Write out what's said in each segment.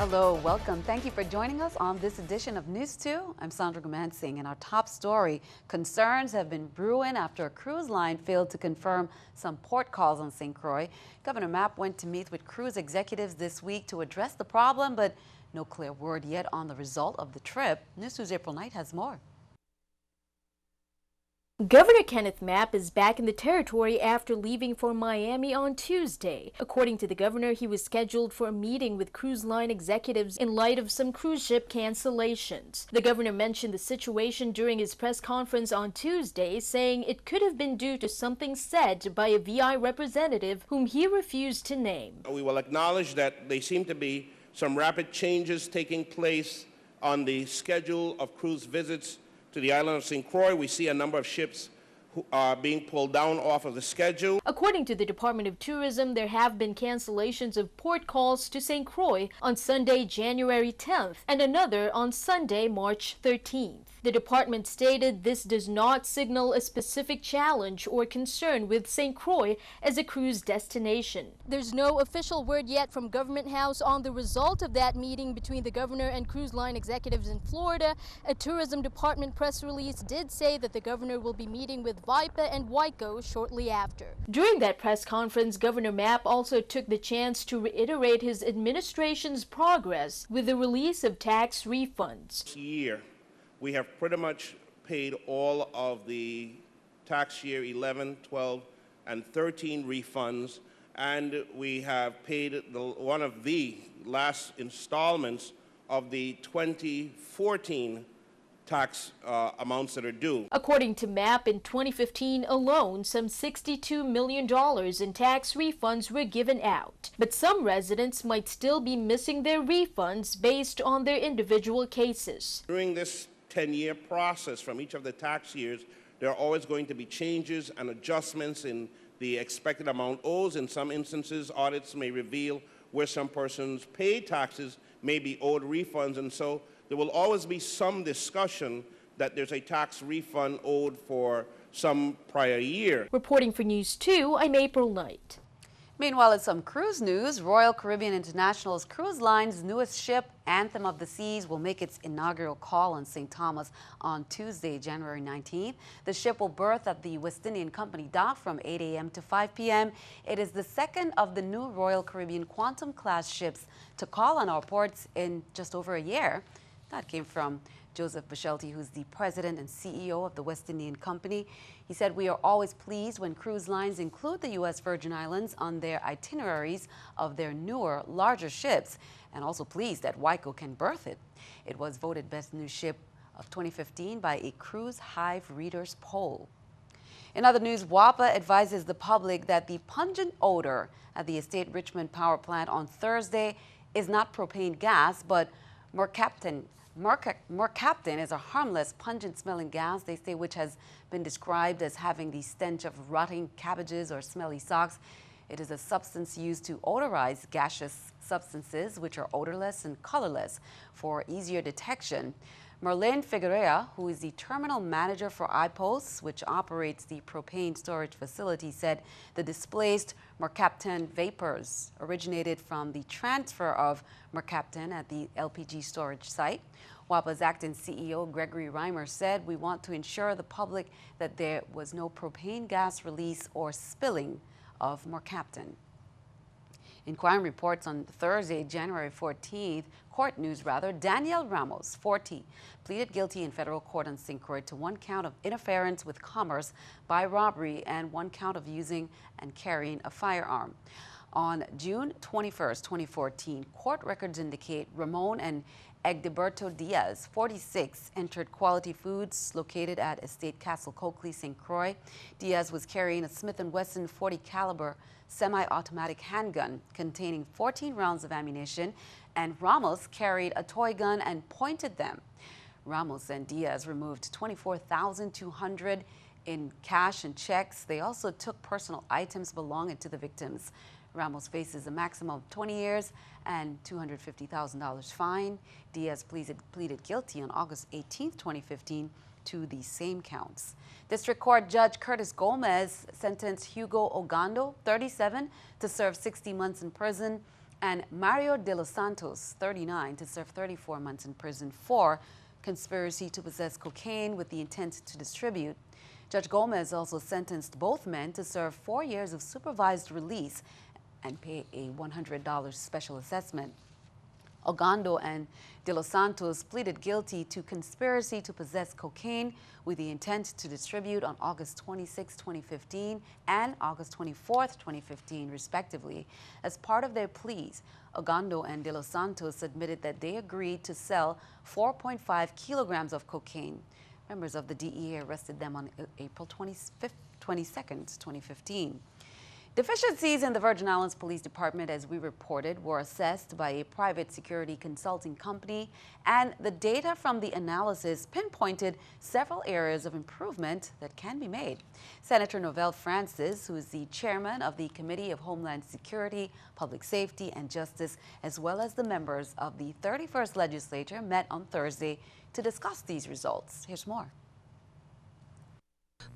Hello, welcome. Thank you for joining us on this edition of News 2. I'm Sandra Gumansing, and our top story, concerns have been brewing after a cruise line failed to confirm some port calls on St. Croix. Governor Mapp went to meet with cruise executives this week to address the problem, but no clear word yet on the result of the trip. News 2's April Knight has more. Governor Kenneth Mapp is back in the territory after leaving for Miami on Tuesday. According to the governor, he was scheduled for a meeting with cruise line executives in light of some cruise ship cancellations. The governor mentioned the situation during his press conference on Tuesday, saying it could have been due to something said by a VI representative whom he refused to name. We will acknowledge that there seem to be some rapid changes taking place on the schedule of cruise visits to the island of St. Croix. We see a number of ships who are being pulled down off of the schedule. According to the Department of Tourism, there have been cancellations of port calls to St. Croix on Sunday, January 10th, and another on Sunday, March 13th. The department stated this does not signal a specific challenge or concern with St. Croix as a cruise destination. There's no official word yet from Government House on the result of that meeting between the governor and cruise line executives in Florida. A tourism department press release did say that the governor will be meeting with VIPA and WICO shortly after. During that press conference, Governor Mapp also took the chance to reiterate his administration's progress with the release of tax refunds. This year, we have pretty much paid all of the tax year 11, 12, and 13 refunds, and we have paid one of the last installments of the 2014 tax amounts that are due. According to Mapp, in 2015 alone, some $62 million in tax refunds were given out. But some residents might still be missing their refunds based on their individual cases. During this 10-year process from each of the tax years, there are always going to be changes and adjustments in the expected amount owed. In some instances, audits may reveal where some persons paid taxes may be owed refunds, and so there will always be some discussion that there's a tax refund owed for some prior year. Reporting for News 2, I'm April Knight. Meanwhile, in some cruise news, Royal Caribbean International's cruise line's newest ship, Anthem of the Seas, will make its inaugural call on St. Thomas on Tuesday, January 19th. The ship will berth at the West Indian Company dock from 8 a.m. to 5 p.m. It is the second of the new Royal Caribbean Quantum-class ships to call on our ports in just over a year. That came from Joseph Bichelti, who's the president and CEO of the West Indian Company. He said, "We are always pleased when cruise lines include the U.S. Virgin Islands on their itineraries of their newer, larger ships, and also pleased that WICO can berth it." It was voted Best New Ship of 2015 by a Cruise Hive Readers poll. In other news, WAPA advises the public that the pungent odor at the Estate Richmond power plant on Thursday is not propane gas, but mercaptan. Mercaptan is a harmless, pungent-smelling gas, they say, which has been described as having the stench of rotting cabbages or smelly socks. It is a substance used to odorize gaseous substances, which are odorless and colorless, for easier detection. Merlin Figueroa, who is the terminal manager for iPost, which operates the propane storage facility, said the displaced mercaptan vapors originated from the transfer of mercaptan at the LPG storage site. WAPA's acting CEO, Gregory Reimer, said, "We want to ensure the public that there was no propane gas release or spilling of mercaptan." Inquiring reports on Thursday, January 14th, court news rather, Daniel Ramos, 40, pleaded guilty in federal court on St. Croix to one count of interference with commerce by robbery and one count of using and carrying a firearm. On June 21st, 2014, court records indicate Ramon and Egdeberto Diaz, 46, entered Quality Foods located at Estate Castle Coakley, St. Croix. Diaz was carrying a Smith & Wesson .40 caliber semi-automatic handgun containing 14 rounds of ammunition, and Ramos carried a toy gun and pointed them. Ramos and Diaz removed $24,200 in cash and checks. They also took personal items belonging to the victims. Ramos faces a maximum of 20 years and $250,000 fine. Diaz pleaded guilty on August 18, 2015 to the same counts. District Court Judge Curtis Gomez sentenced Hugo Ogando, 37, to serve 60 months in prison And Mario de los Santos, 39, to serve 34 months in prison for conspiracy to possess cocaine with the intent to distribute. Judge Gomez also sentenced both men to serve 4 years of supervised release and pay a $100 special assessment. Ogando and De Los Santos pleaded guilty to conspiracy to possess cocaine with the intent to distribute on August 26, 2015 and August 24, 2015, respectively. As part of their pleas, Ogando and De Los Santos admitted that they agreed to sell 4.5 kilograms of cocaine. Members of the DEA arrested them on April 22, 2015. Deficiencies in the Virgin Islands Police Department, as we reported, were assessed by a private security consulting company, and the data from the analysis pinpointed several areas of improvement that can be made. Senator Novelle Francis, who is the chairman of the Committee of Homeland Security, Public Safety, and Justice, as well as the members of the 31st Legislature, met on Thursday to discuss these results. Here's more.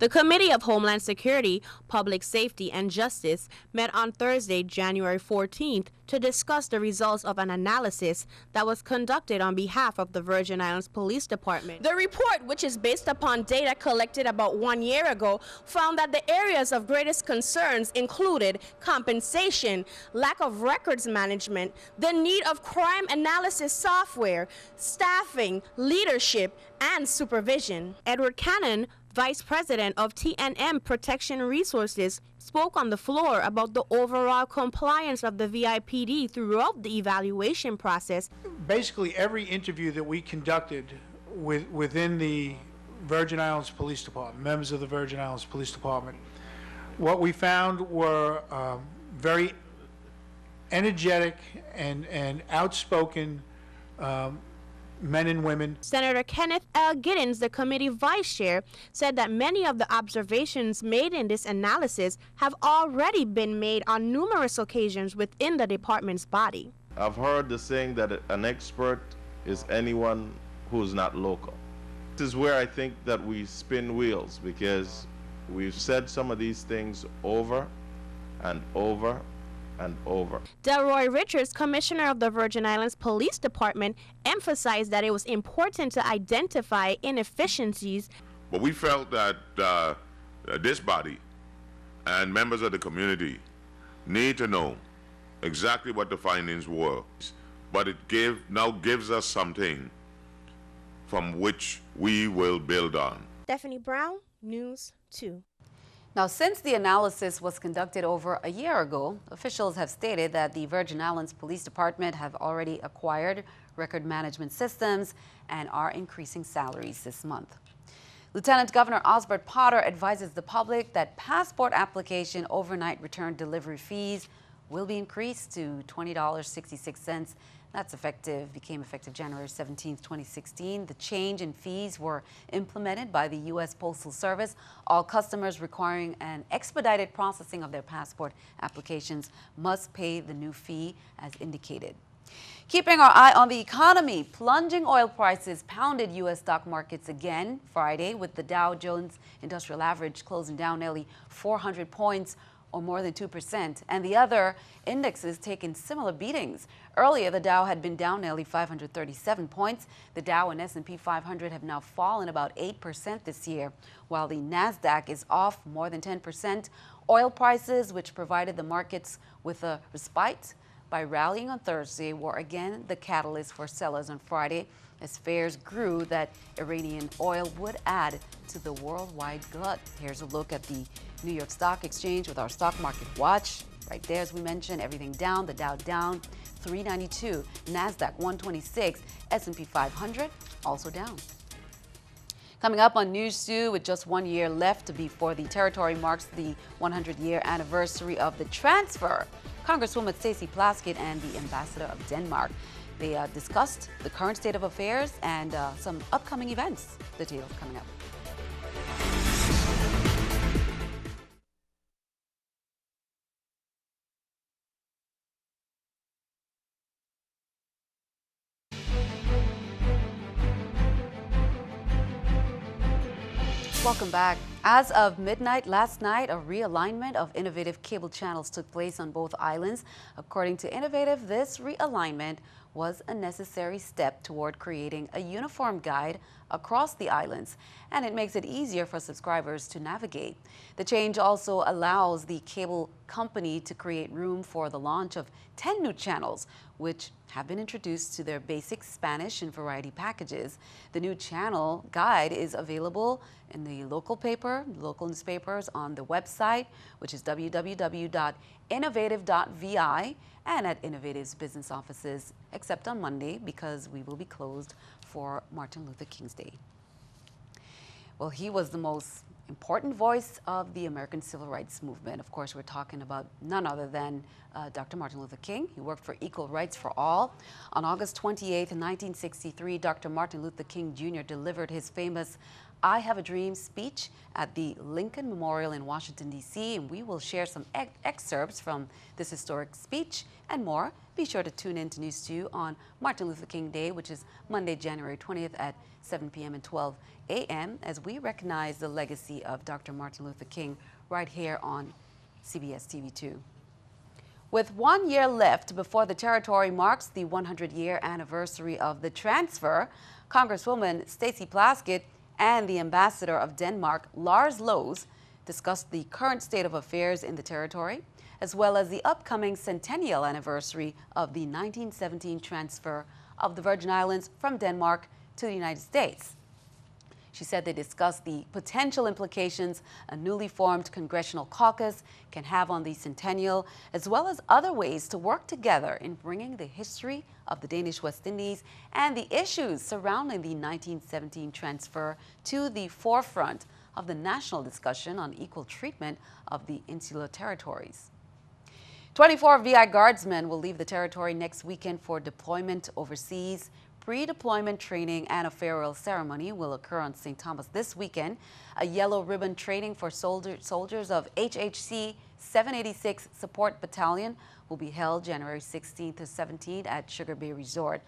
The Committee of Homeland Security, Public Safety, and Justice met on Thursday, January 14th, to discuss the results of an analysis that was conducted on behalf of the Virgin Islands Police Department. The report, which is based upon data collected about 1 year ago, found that the areas of greatest concerns included compensation, lack of records management, the need of crime analysis software, staffing, leadership, and supervision. Edward Cannon, Vice President of TNM Protection Resources, spoke on the floor about the overall compliance of the VIPD throughout the evaluation process. Basically, every interview that we conducted within the Virgin Islands Police Department, members of the Virgin Islands Police Department, what we found were very energetic and outspoken men and women. Senator Kenneth L. Giddens, the committee vice chair, said that many of the observations made in this analysis have already been made on numerous occasions within the department's body. I've heard the saying that an expert is anyone who's not local. This is where I think that we spin wheels, because we've said some of these things over and over and over. Delroy Richards, Commissioner of the Virgin Islands Police Department, emphasized that it was important to identify inefficiencies. But we felt that this body and members of the community need to know exactly what the findings were. But it now gives us something from which we will build on. Stephanie Brown, News 2. Now, since the analysis was conducted over a year ago, officials have stated that the Virgin Islands Police Department have already acquired record management systems and are increasing salaries this month. Lieutenant Governor Osbert Potter advises the public that passport application overnight return delivery fees will be increased to $20.66. That's became effective January 17, 2016. The change in fees were implemented by the U.S. Postal Service. All customers requiring an expedited processing of their passport applications must pay the new fee as indicated. Keeping our eye on the economy, plunging oil prices pounded U.S. stock markets again Friday, with the Dow Jones Industrial Average closing down nearly 400 points, or more than 2%, and the other indexes taking similar beatings. Earlier, the Dow had been down nearly 537 points. The Dow and S&P 500 have now fallen about 8% this year, while the NASDAQ is off more than 10%. Oil prices, which provided the markets with a respite by rallying on Thursday, were again the catalyst for sellers on Friday, as fears grew that Iranian oil would add to the worldwide glut. Here's a look at the New York Stock Exchange with our stock market watch. Right there, as we mentioned, everything down. The Dow down 392, NASDAQ 126, S&P 500 also down. Coming up on News 2, with just 1 year left before the territory marks the 100-year anniversary of the transfer, Congresswoman Stacey Plaskett and the Ambassador of Denmark, they discussed the current state of affairs and some upcoming events. Details coming up. Welcome back. As of midnight last night, a realignment of Innovative cable channels took place on both islands. According to Innovative, this realignment was a necessary step toward creating a uniform guide across the islands, and it makes it easier for subscribers to navigate. The change also allows the cable company to create room for the launch of 10 new channels, which have been introduced to their basic Spanish and variety packages. The new channel guide is available in the local paper, local newspapers, on the website, which is www.innovative.vi, and at Innovative's business offices, except on Monday because we will be closed for Martin Luther King's Day. Well, he was the most important voice of the American Civil Rights Movement. Of course, we're talking about none other than Dr. Martin Luther King. He worked for equal rights for all. On August 28, 1963, Dr. Martin Luther King Jr. delivered his famous "I Have a Dream" speech at the Lincoln Memorial in Washington, D.C., and we will share some excerpts from this historic speech and more. Be sure to tune in to News 2 on Martin Luther King Day, which is Monday, January 20th at 7 p.m. and 12 a.m. as we recognize the legacy of Dr. Martin Luther King right here on CBS TV 2. With 1 year left before the territory marks the 100-year anniversary of the transfer, Congresswoman Stacey Plaskett and the ambassador of Denmark, Lars Loos, discussed the current state of affairs in the territory, as well as the upcoming centennial anniversary of the 1917 transfer of the Virgin Islands from Denmark to the United States. She said they discussed the potential implications a newly formed congressional caucus can have on the centennial, as well as other ways to work together in bringing the history of the Danish West Indies and the issues surrounding the 1917 transfer to the forefront of the national discussion on equal treatment of the insular territories. 24 VI Guardsmen will leave the territory next weekend for deployment overseas. Pre-deployment training and a farewell ceremony will occur on St. Thomas this weekend. A yellow ribbon training for soldiers of HHC 786 Support Battalion will be held January 16th to 17th at Sugar Bay Resort.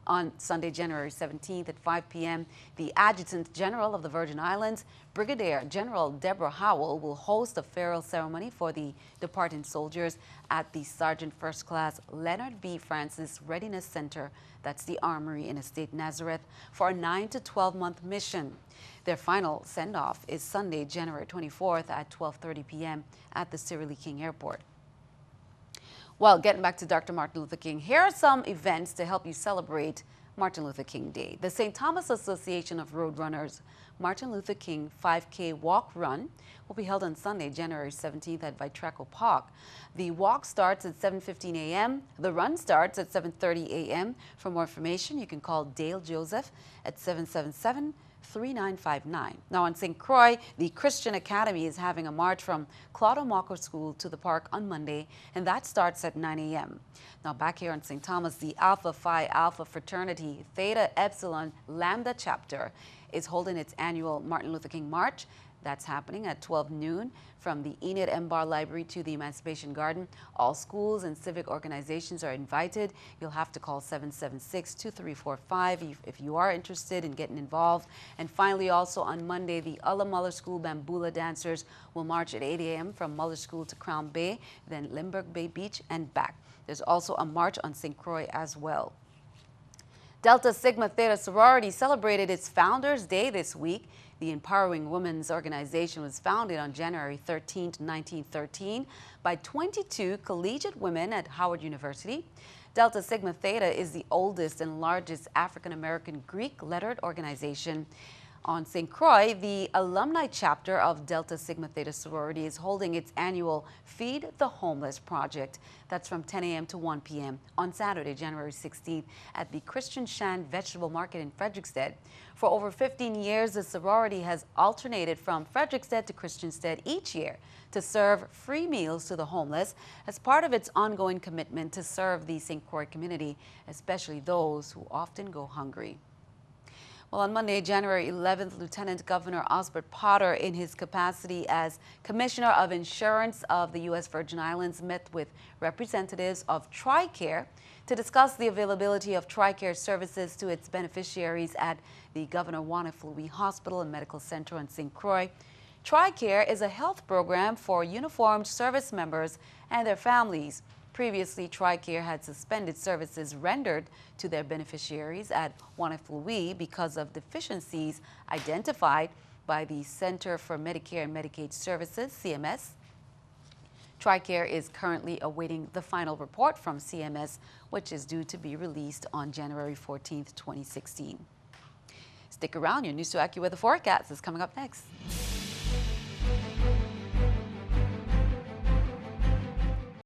On Sunday, January 17th at 5 p.m., the Adjutant General of the Virgin Islands, Brigadier General Deborah Howell, will host a farewell ceremony for the departing soldiers at the Sergeant First Class Leonard B. Francis Readiness Center, that's the Armory in Estate Nazareth, for a 9 to 12-month mission. Their final send-off is Sunday, January 24th at 12:30 p.m. at the Cyril Lee King Airport. Well, getting back to Dr. Martin Luther King, here are some events to help you celebrate Martin Luther King Day. The St. Thomas Association of Roadrunners Martin Luther King 5K Walk Run will be held on Sunday, January 17th at Vitraco Park. The walk starts at 7:15 a.m. The run starts at 7:30 a.m. For more information, you can call Dale Joseph at 777-3959. Now on St. Croix, the Christian Academy is having a march from Claude O'Marco School to the park on Monday, and that starts at 9 a.m. Now back here on St. Thomas, the Alpha Phi Alpha Fraternity Theta Epsilon Lambda chapter is holding its annual Martin Luther King March. That's happening at 12 noon from the Enid M. Barr Library to the Emancipation Garden. All schools and civic organizations are invited. You'll have to call 776-2345 if you are interested in getting involved. And finally, also on Monday, the Ulla Muller School Bambula dancers will march at 8 a.m. from Muller School to Crown Bay, then Limburg Bay Beach and back. There's also a march on St. Croix as well. Delta Sigma Theta Sorority celebrated its Founders Day this week. The Empowering Women's Organization was founded on January 13, 1913 by 22 collegiate women at Howard University. Delta Sigma Theta is the oldest and largest African-American Greek-lettered organization. On St. Croix, the alumni chapter of Delta Sigma Theta Sorority is holding its annual Feed the Homeless project. That's from 10 a.m. to 1 p.m. on Saturday, January 16th at the Christian Shan Vegetable Market in Frederiksted. For over 15 years, the sorority has alternated from Frederiksted to Christiansted each year to serve free meals to the homeless as part of its ongoing commitment to serve the St. Croix community, especially those who often go hungry. Well, on Monday, January 11th, Lieutenant Governor Osbert Potter, in his capacity as Commissioner of Insurance of the U.S. Virgin Islands, met with representatives of TRICARE to discuss the availability of TRICARE services to its beneficiaries at the Governor Waniflui Hospital and Medical Center on St. Croix. TRICARE is a health program for uniformed service members and their families. Previously, TRICARE had suspended services rendered to their beneficiaries at Wanafulwe because of deficiencies identified by the Center for Medicare and Medicaid Services, CMS. TRICARE is currently awaiting the final report from CMS, which is due to be released on January 14th, 2016. Stick around, your News to AccuWeather forecast is coming up next.